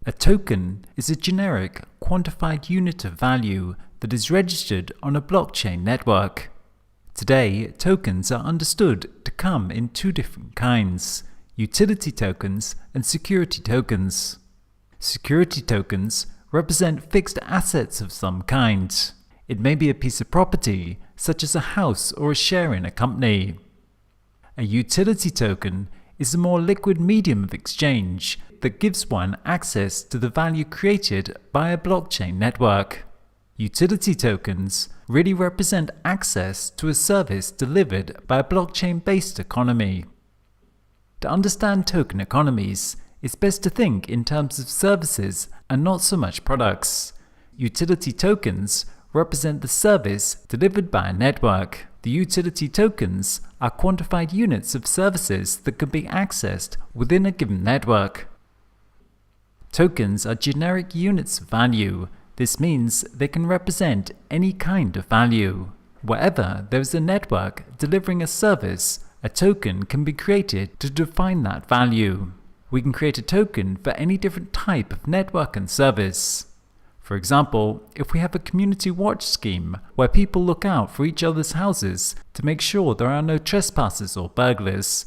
A token is a generic, quantified unit of value that is registered on a blockchain network. Today, tokens are understood to come in two different kinds: utility tokens and security tokens. Security tokens represent fixed assets of some kind. It may be a piece of property, such as a house or a share in a company. A utility token is a more liquid medium of exchange that gives one access to the value created by a blockchain network. Utility tokens really represent access to a service delivered by a blockchain-based economy. To understand token economies, it's best to think in terms of services and not so much products. Utility tokens represent the service delivered by a network. The utility tokens are quantified units of services that can be accessed within a given network. Tokens are generic units of value. This means they can represent any kind of value. Wherever there is a network delivering a service, a token can be created to define that value. We can create a token for any different type of network and service. For example, if we have a community watch scheme where people look out for each other's houses to make sure there are no trespassers or burglars,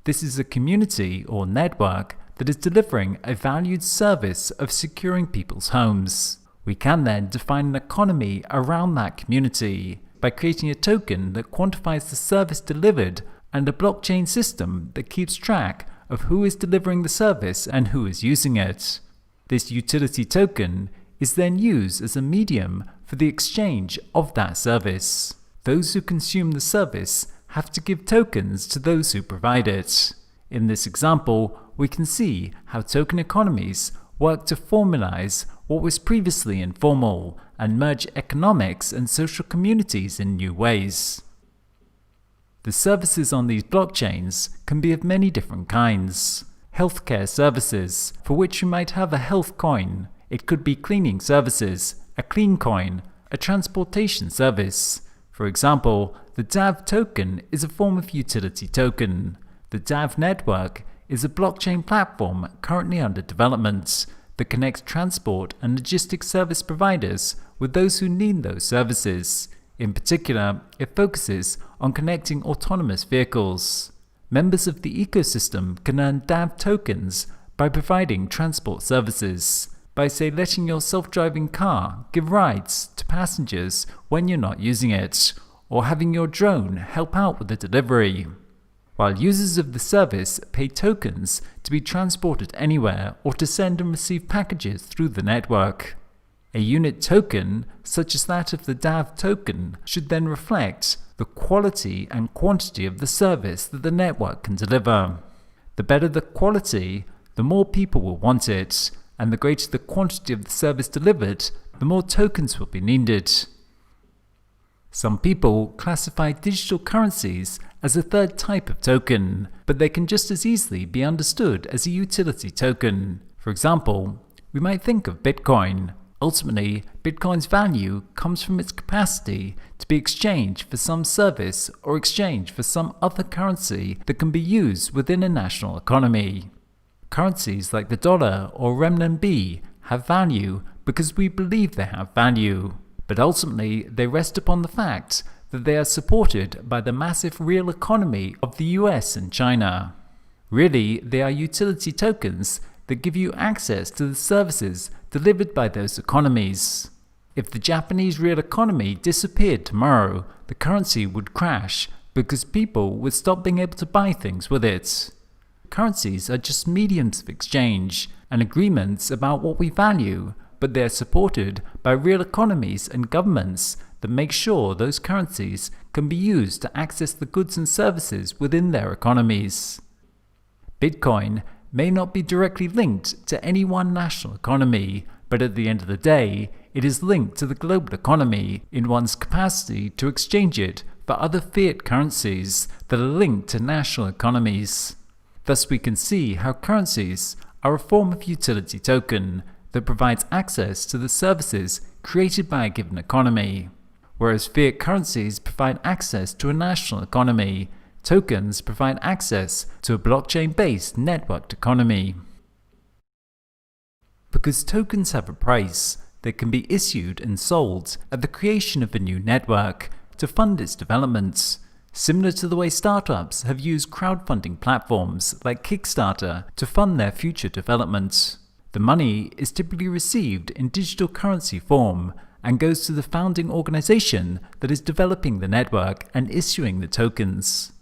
this is a community or network that is delivering a valued service of securing people's homes. We can then define an economy around that community by creating a token that quantifies the service delivered and a blockchain system that keeps track of who is delivering the service and who is using it. This utility token is then used as a medium for the exchange of that service. Those who consume the service have to give tokens to those who provide it. In this example, we can see how token economies work to formalize what was previously informal and merge economics and social communities in new ways. The services on these blockchains can be of many different kinds. Healthcare services, for which you might have a health coin. It could be cleaning services, a clean coin, a transportation service. For example, the DAV token is a form of utility token. The DAV network is a blockchain platform currently under development that connects transport and logistics service providers with those who need those services. In particular, it focuses on connecting autonomous vehicles. Members of the ecosystem can earn DAV tokens by providing transport services, by say letting your self-driving car give rides to passengers when you're not using it, or having your drone help out with the delivery. While users of the service pay tokens to be transported anywhere or to send and receive packages through the network. A unit token, such as that of the DAV token, should then reflect the quality and quantity of the service that the network can deliver. The better the quality, the more people will want it, and the greater the quantity of the service delivered, the more tokens will be needed. Some people classify digital currencies as a third type of token, but they can just as easily be understood as a utility token. For example, we might think of Bitcoin. Ultimately, Bitcoin's value comes from its capacity to be exchanged for some service or exchanged for some other currency that can be used within a national economy. Currencies like the dollar or renminbi have value because we believe they have value, but ultimately they rest upon the fact that they are supported by the massive real economy of the US and China. Really, they are utility tokens that give you access to the services delivered by those economies. If the Japanese real economy disappeared tomorrow, the currency would crash because people would stop being able to buy things with it. Currencies are just mediums of exchange and agreements about what we value, but they are supported by real economies and governments that make sure those currencies can be used to access the goods and services within their economies. Bitcoin may not be directly linked to any one national economy, but at the end of the day, it is linked to the global economy in one's capacity to exchange it for other fiat currencies that are linked to national economies. Thus we can see how currencies are a form of utility token that provides access to the services created by a given economy. Whereas fiat currencies provide access to a national economy, tokens provide access to a blockchain-based networked economy. Because because tokens have a price that can be issued and sold at the creation of a new network to fund its development, similar to the way startups have used crowdfunding platforms like Kickstarter to fund their future development. The money is typically received in digital currency form and goes to the founding organization that is developing the network and issuing the tokens.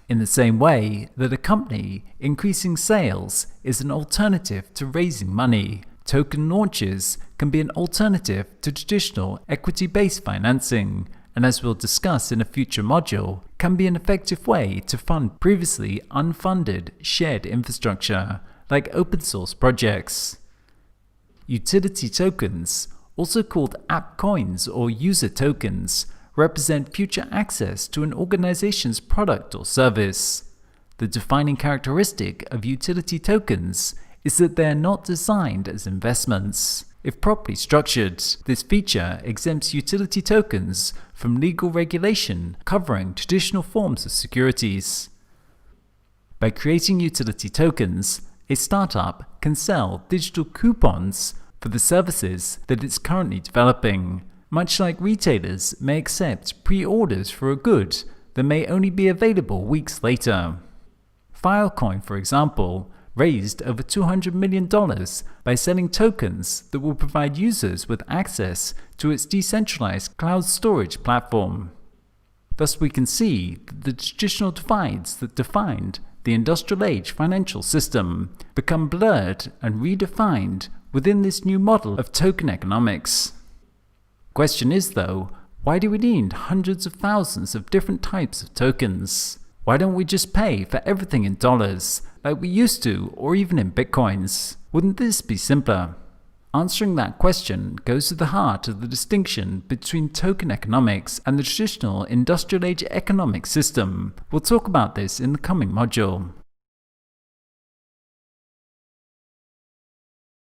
In the same way that a company increasing sales is an alternative to raising money, token launches can be an alternative to traditional equity-based financing, and as we'll discuss in a future module, can be an effective way to fund previously unfunded shared infrastructure, like open source projects. Utility tokens, also called app coins or user tokens, represent future access to an organization's product or service. The defining characteristic of utility tokens is that they are not designed as investments. If properly structured, this feature exempts utility tokens from legal regulation covering traditional forms of securities. By creating utility tokens, a startup can sell digital coupons for the services that it's currently developing, much like retailers may accept pre-orders for a good that may only be available weeks later. Filecoin, for example, raised over $200 million by selling tokens that will provide users with access to its decentralized cloud storage platform. Thus we can see that the traditional divides that defined the industrial age financial system become blurred and redefined within this new model of token economics. The question is though, why do we need hundreds of thousands of different types of tokens? Why don't we just pay for everything in dollars like we used to, or even in bitcoins? Wouldn't this be simpler? Answering that question goes to the heart of the distinction between token economics and the traditional industrial age economic system. We'll talk about this in the coming module.